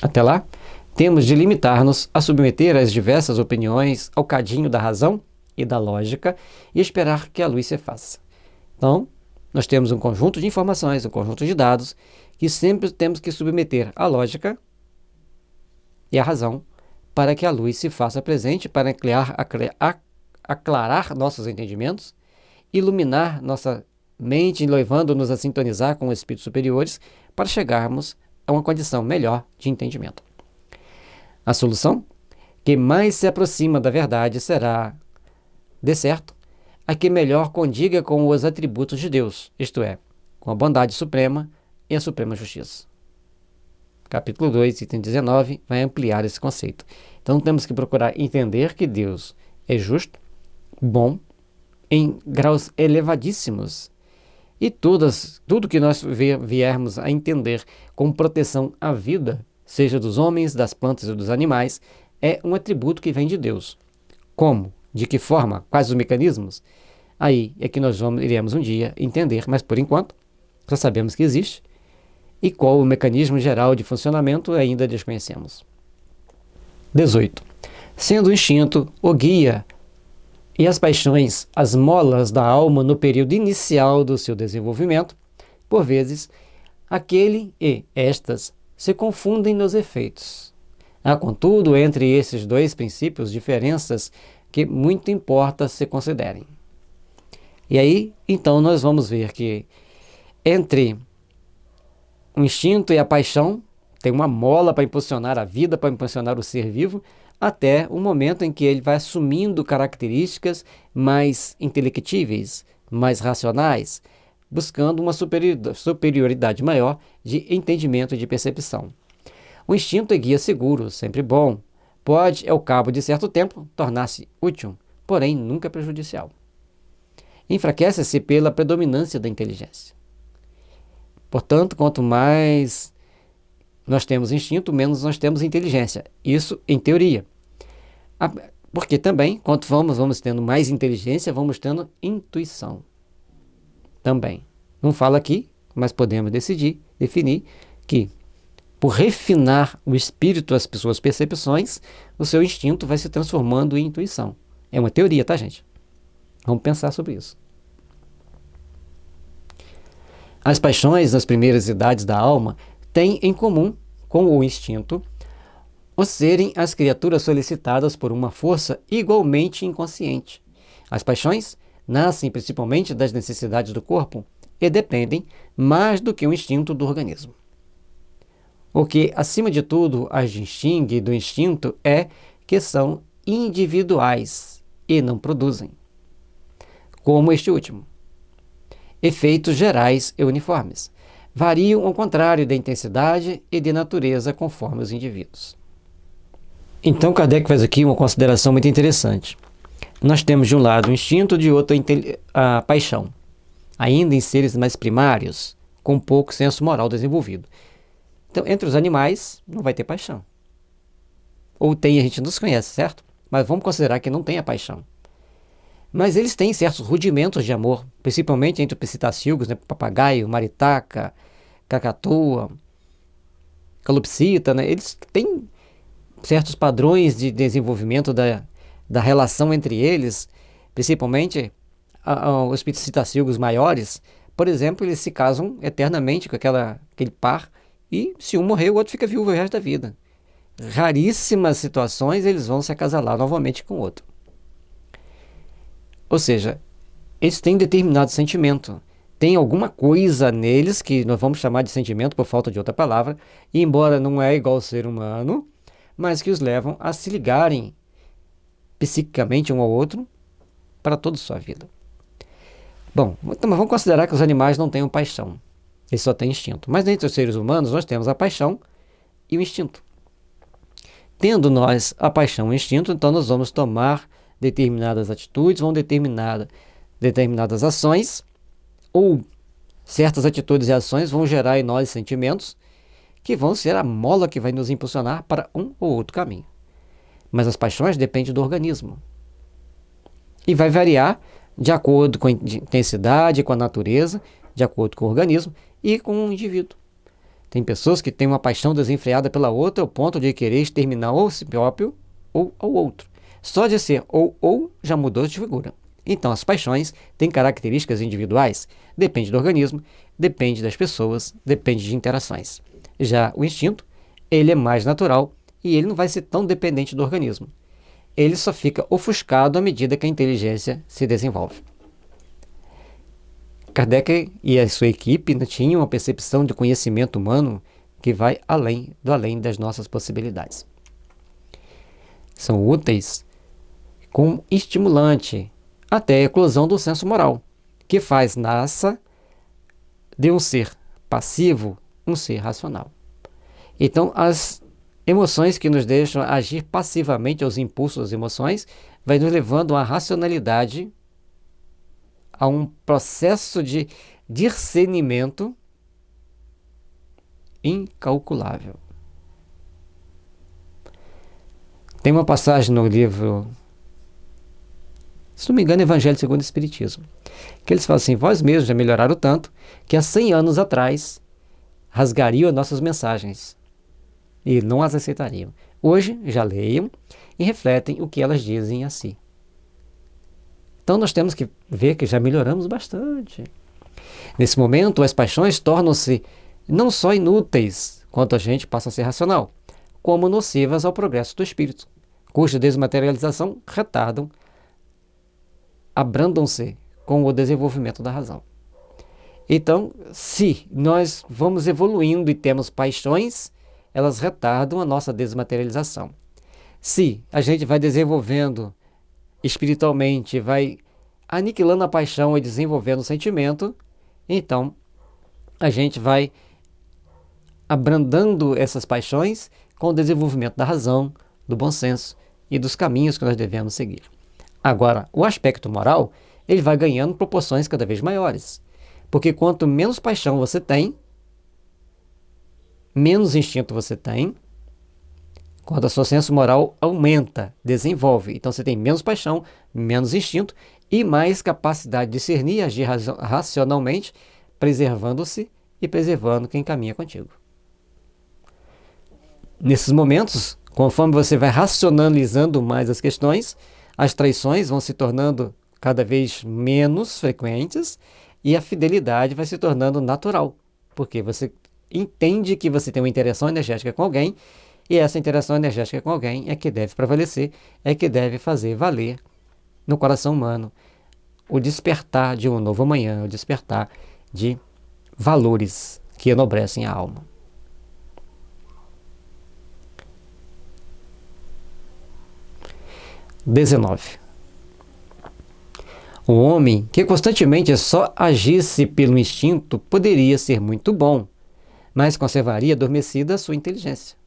Até lá, temos de limitar-nos a submeter as diversas opiniões ao cadinho da razão e da lógica e esperar que a luz se faça. Então, nós temos um conjunto de informações, um conjunto de dados, que sempre temos que submeter à lógica e à razão para que a luz se faça presente, para aclarar nossos entendimentos, iluminar nossa mente, levando-nos a sintonizar com os espíritos superiores, para chegarmos a uma condição melhor de entendimento. A solução que mais se aproxima da verdade será, de certo, a que melhor condiga com os atributos de Deus, isto é, com a bondade suprema e a suprema justiça. Capítulo 2, item 19, vai ampliar esse conceito. Então temos que procurar entender que Deus é justo, bom, em graus elevadíssimos. E tudo que nós viermos a entender como proteção à vida, seja dos homens, das plantas e dos animais, é um atributo que vem de Deus. Como? De que forma? Quais os mecanismos? Aí é que nós iremos um dia entender, mas por enquanto só sabemos que existe, e qual o mecanismo geral de funcionamento ainda desconhecemos. 18. Sendo o instinto o guia e as paixões as molas da alma no período inicial do seu desenvolvimento, por vezes, aquele e estas se confundem nos efeitos. Há, contudo, entre esses dois princípios diferenças que muito importa se considerem. E aí, então, nós vamos ver que entre o instinto e a paixão tem uma mola para impulsionar a vida, para impulsionar o ser vivo, até o momento em que ele vai assumindo características mais intelectíveis, mais racionais, buscando uma superioridade maior de entendimento e de percepção. O instinto é guia seguro, sempre bom. Pode, ao cabo de certo tempo, tornar-se útil, porém nunca prejudicial. Enfraquece-se pela predominância da inteligência. Portanto, quanto mais nós temos instinto, menos nós temos inteligência. Isso em teoria. Porque também, quanto vamos tendo mais inteligência, vamos tendo intuição. Também. Não fala aqui, mas podemos definir que, por refinar o espírito, as suas percepções, o seu instinto vai se transformando em intuição. É uma teoria, tá, gente? Vamos pensar sobre isso. As paixões nas primeiras idades da alma têm em comum com o instinto o serem as criaturas solicitadas por uma força igualmente inconsciente. As paixões nascem principalmente das necessidades do corpo e dependem mais do que o instinto do organismo. O que, acima de tudo, as distingue do instinto é que são individuais e não produzem, como este último, efeitos gerais e uniformes. Variam ao contrário da intensidade e de natureza conforme os indivíduos. Então Kardec faz aqui uma consideração muito interessante. Nós temos de um lado o instinto, de outro a paixão, ainda em seres mais primários, com pouco senso moral desenvolvido. Então, entre os animais, não vai ter paixão. Ou tem, a gente não se conhece, certo? Mas vamos considerar que não tem a paixão. Mas eles têm certos rudimentos de amor, principalmente entre os psitacílgos, né? Papagaio, maritaca, cacatua, calopsita, né? Eles têm certos padrões de desenvolvimento da relação entre eles, principalmente os psitacílgos maiores. Por exemplo, eles se casam eternamente com aquele par, e se um morrer, o outro fica viúvo o resto da vida. Raríssimas situações eles vão se acasalar novamente com o outro. Ou seja, eles têm determinado sentimento. Tem alguma coisa neles que nós vamos chamar de sentimento por falta de outra palavra, e embora não é igual ao ser humano, mas que os levam a se ligarem psiquicamente um ao outro para toda a sua vida. Bom, então vamos considerar que os animais não tenham paixão. Eles só têm instinto. Mas entre os seres humanos nós temos a paixão e o instinto. Tendo nós a paixão e o instinto, então nós vamos tomar determinadas atitudes, vão determinadas ações, ou certas atitudes e ações vão gerar em nós sentimentos que vão ser a mola que vai nos impulsionar para um ou outro caminho. Mas as paixões dependem do organismo. E vai variar de acordo com a intensidade, com a natureza, de acordo com o organismo e com o indivíduo. Tem pessoas que têm uma paixão desenfreada pela outra ao ponto de querer exterminar ou si próprio ou ao outro. Só de ser ou já mudou de figura. Então, as paixões têm características individuais, depende do organismo, depende das pessoas, depende de interações. Já o instinto, ele é mais natural e ele não vai ser tão dependente do organismo. Ele só fica ofuscado à medida que a inteligência se desenvolve. Kardec e a sua equipe tinham uma percepção de conhecimento humano que vai além das nossas possibilidades. São úteis como estimulante até a eclosão do senso moral, que nasça de um ser passivo um ser racional. Então, as emoções que nos deixam agir passivamente aos impulsos das emoções vai nos levando à racionalidade, a um processo de discernimento incalculável. Tem uma passagem no livro, se não me engano, Evangelho segundo o Espiritismo, que eles falam assim: vós mesmos já melhoraram tanto que há 100 anos atrás rasgariam as nossas mensagens e não as aceitariam. Hoje já leiam e refletem o que elas dizem a si. Então nós temos que ver que já melhoramos bastante. Nesse momento, as paixões tornam-se não só inúteis, quanto a gente passa a ser racional, como nocivas ao progresso do espírito, cuja desmaterialização retardam, abrandam-se com o desenvolvimento da razão. Então, se nós vamos evoluindo e temos paixões, elas retardam a nossa desmaterialização. Se a gente vai desenvolvendo espiritualmente, vai aniquilando a paixão e desenvolvendo o sentimento, então a gente vai abrandando essas paixões com o desenvolvimento da razão, do bom senso e dos caminhos que nós devemos seguir. Agora, o aspecto moral, ele vai ganhando proporções cada vez maiores. Porque quanto menos paixão você tem, menos instinto você tem, quando o seu senso moral aumenta, desenvolve. Então você tem menos paixão, menos instinto e mais capacidade de discernir e agir racionalmente, preservando-se e preservando quem caminha contigo. Nesses momentos, conforme você vai racionalizando mais as questões, as traições vão se tornando cada vez menos frequentes e a fidelidade vai se tornando natural, porque você entende que você tem uma interação energética com alguém e essa interação energética com alguém é que deve prevalecer, é que deve fazer valer no coração humano o despertar de um novo amanhã, o despertar de valores que enobrecem a alma. XIX. O homem que constantemente só agisse pelo instinto poderia ser muito bom, mas conservaria adormecida a sua inteligência.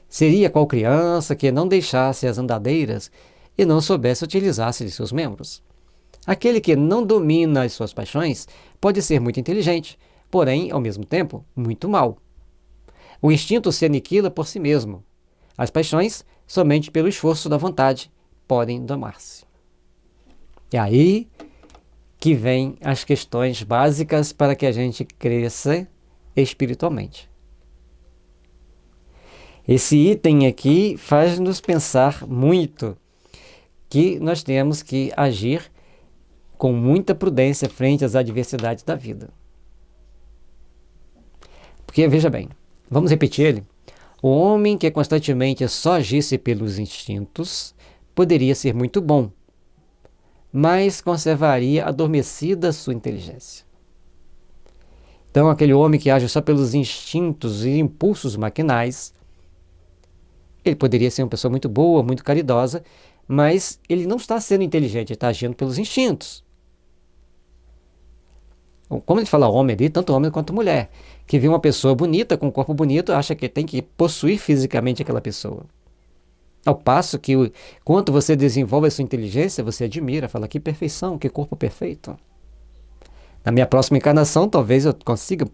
Seria qual criança que não deixasse as andadeiras e não soubesse utilizar-se de seus membros. Aquele que não domina as suas paixões pode ser muito inteligente, porém, ao mesmo tempo, muito mau. O instinto se aniquila por si mesmo. As paixões, somente pelo esforço da vontade, podem domar-se. É aí que vem as questões básicas para que a gente cresça espiritualmente. Esse item aqui faz-nos pensar muito que nós temos que agir com muita prudência frente às adversidades da vida. Porque, veja bem, vamos repetir ele. O homem que constantemente só agisse pelos instintos poderia ser muito bom, mas conservaria adormecida a sua inteligência. Então, aquele homem que age só pelos instintos e impulsos maquinais, ele poderia ser uma pessoa muito boa, muito caridosa, mas ele não está sendo inteligente, ele está agindo pelos instintos. Como ele fala homem ali, tanto homem quanto mulher, que vê uma pessoa bonita, com um corpo bonito, acha que tem que possuir fisicamente aquela pessoa. Ao passo que, quanto você desenvolve a sua inteligência, você admira, fala, que perfeição, que corpo perfeito. Na minha próxima encarnação, talvez eu consiga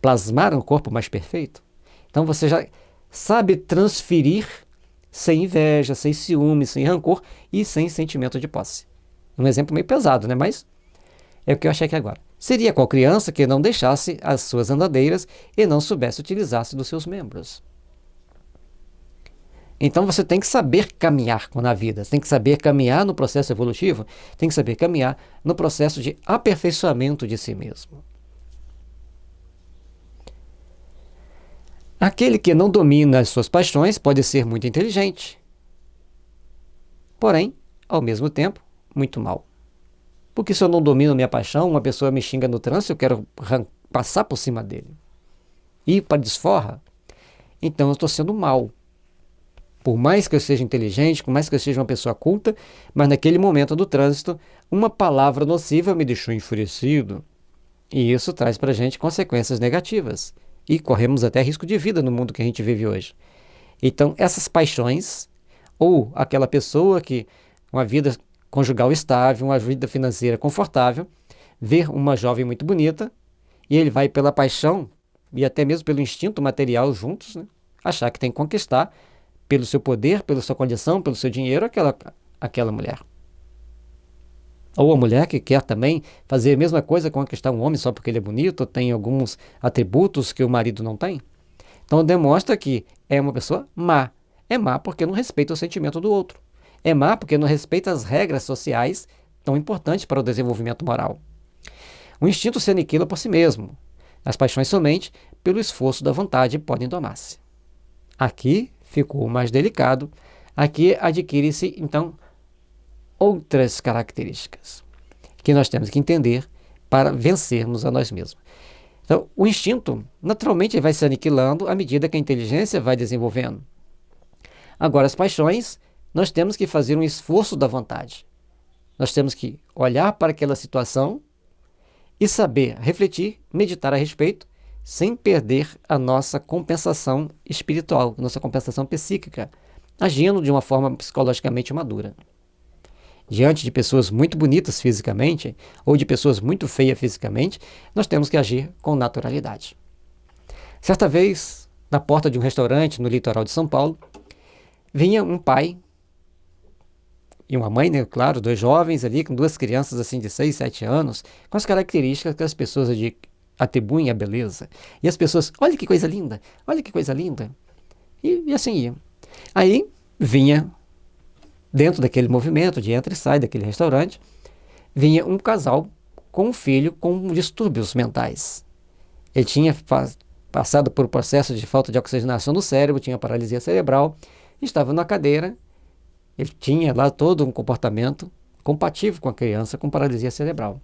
plasmar um corpo mais perfeito. Então você já sabe transferir sem inveja, sem ciúme, sem rancor e sem sentimento de posse. Um exemplo meio pesado, né? Mas é o que eu achei aqui agora. Seria qual criança que não deixasse as suas andadeiras e não soubesse utilizar-se dos seus membros. Então você tem que saber caminhar na vida, tem que saber caminhar no processo evolutivo, tem que saber caminhar no processo de aperfeiçoamento de si mesmo. Aquele que não domina as suas paixões pode ser muito inteligente, porém, ao mesmo tempo, muito mal. Porque se eu não domino minha paixão, uma pessoa me xinga no trânsito, eu quero passar por cima dele. Ir para desforra, então eu estou sendo mal. Por mais que eu seja inteligente, por mais que eu seja uma pessoa culta, mas naquele momento do trânsito, uma palavra nociva me deixou enfurecido. E isso traz para a gente consequências negativas. E corremos até risco de vida no mundo que a gente vive hoje. Então, essas paixões, ou aquela pessoa que uma vida conjugal estável, uma vida financeira confortável, ver uma jovem muito bonita, e ele vai pela paixão, e até mesmo pelo instinto material juntos, né, achar que tem que conquistar, pelo seu poder, pela sua condição, pelo seu dinheiro, aquela mulher. Ou a mulher que quer também fazer a mesma coisa, conquistar um homem só porque ele é bonito, ou tem alguns atributos que o marido não tem. Então demonstra que é uma pessoa má. É má porque não respeita o sentimento do outro. É má porque não respeita as regras sociais tão importantes para o desenvolvimento moral. O instinto se aniquila por si mesmo. As paixões somente, pelo esforço da vontade, podem domar-se. Aqui ficou mais delicado. Aqui adquire-se, então, outras características que nós temos que entender para vencermos a nós mesmos. Então, o instinto, naturalmente, vai se aniquilando à medida que a inteligência vai desenvolvendo. Agora, as paixões, nós temos que fazer um esforço da vontade. Nós temos que olhar para aquela situação e saber refletir, meditar a respeito, sem perder a nossa compensação espiritual, nossa compensação psíquica, agindo de uma forma psicologicamente madura. Diante de pessoas muito bonitas fisicamente ou de pessoas muito feias fisicamente, nós temos que agir com naturalidade. Certa vez, na porta de um restaurante no litoral de São Paulo, vinha um pai e uma mãe, né, claro, dois jovens ali, com duas crianças assim de 6, 7 anos, com as características que as pessoas atribuem à beleza. E as pessoas, olha que coisa linda, olha que coisa linda. E assim ia. Aí vinha, dentro daquele movimento de entra e sai daquele restaurante, vinha um casal com um filho com distúrbios mentais. Ele tinha passado por um processo de falta de oxigenação no cérebro, tinha paralisia cerebral, estava na cadeira, ele tinha lá todo um comportamento compatível com a criança com paralisia cerebral.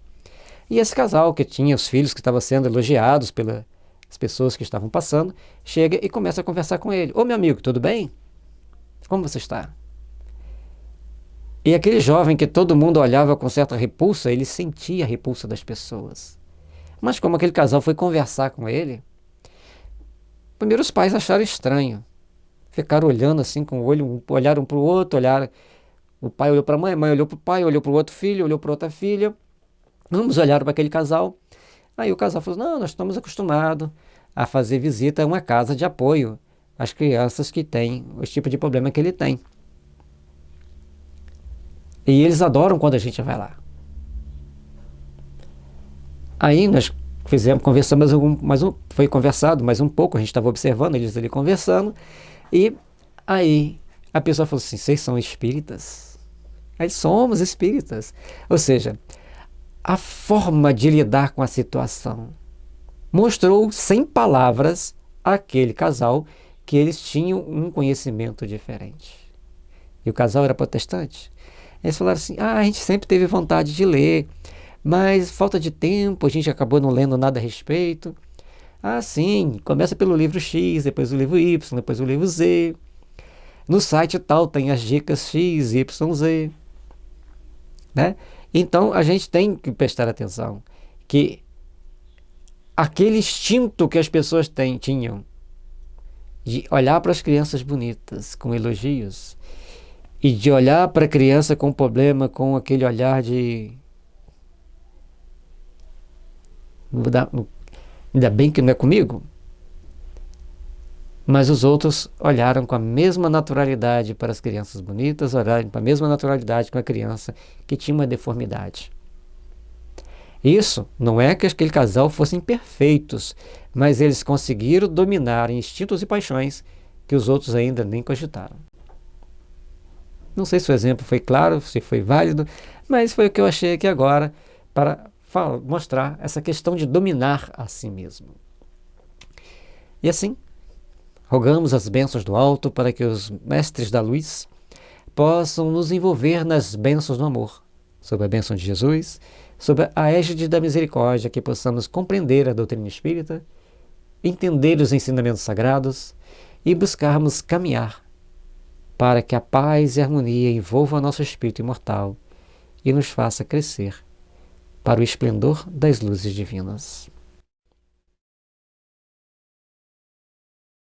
E esse casal, que tinha os filhos que estavam sendo elogiados pelas pessoas que estavam passando, chega e começa a conversar com ele. Ô meu amigo, tudo bem? Como você está? E aquele jovem que todo mundo olhava com certa repulsa, ele sentia a repulsa das pessoas. Mas como aquele casal foi conversar com ele, primeiro os pais acharam estranho. Ficaram olhando assim com o olho, olharam um para o outro, o pai olhou para a mãe olhou para o pai, olhou para o outro filho, olhou para outra filha. Ambos olharam para aquele casal. Aí o casal falou, não, nós estamos acostumados a fazer visita a uma casa de apoio às crianças que têm esse tipo de problema que ele tem. E eles adoram quando a gente vai lá. Aí nós conversamos foi conversado mais um pouco, a gente estava observando eles ali conversando, e aí a pessoa falou assim, vocês são espíritas? Aí somos espíritas. Ou seja, a forma de lidar com a situação mostrou sem palavras àquele casal que eles tinham um conhecimento diferente. E o casal era protestante. Eles falaram assim, a gente sempre teve vontade de ler, mas falta de tempo, a gente acabou não lendo nada a respeito. Sim, começa pelo livro X, depois o livro Y, depois o livro Z. No site tal tem as dicas X, Y, Z. Né? Então a gente tem que prestar atenção que aquele instinto que as pessoas tinham de olhar para as crianças bonitas com elogios, e de olhar para a criança com problema, com aquele olhar de... Ainda bem que não é comigo. Mas os outros olharam com a mesma naturalidade para as crianças bonitas, olharam com a mesma naturalidade com a criança que tinha uma deformidade. Isso não é que aquele casal fossem perfeitos, mas eles conseguiram dominar instintos e paixões que os outros ainda nem cogitaram. Não sei se o exemplo foi claro, se foi válido, mas foi o que eu achei aqui agora para mostrar essa questão de dominar a si mesmo. E assim, rogamos as bênçãos do alto para que os mestres da luz possam nos envolver nas bênçãos do amor, sob a bênção de Jesus, sob a égide da misericórdia, que possamos compreender a doutrina espírita, entender os ensinamentos sagrados e buscarmos caminhar para que a paz e a harmonia envolvam o nosso espírito imortal e nos faça crescer para o esplendor das luzes divinas.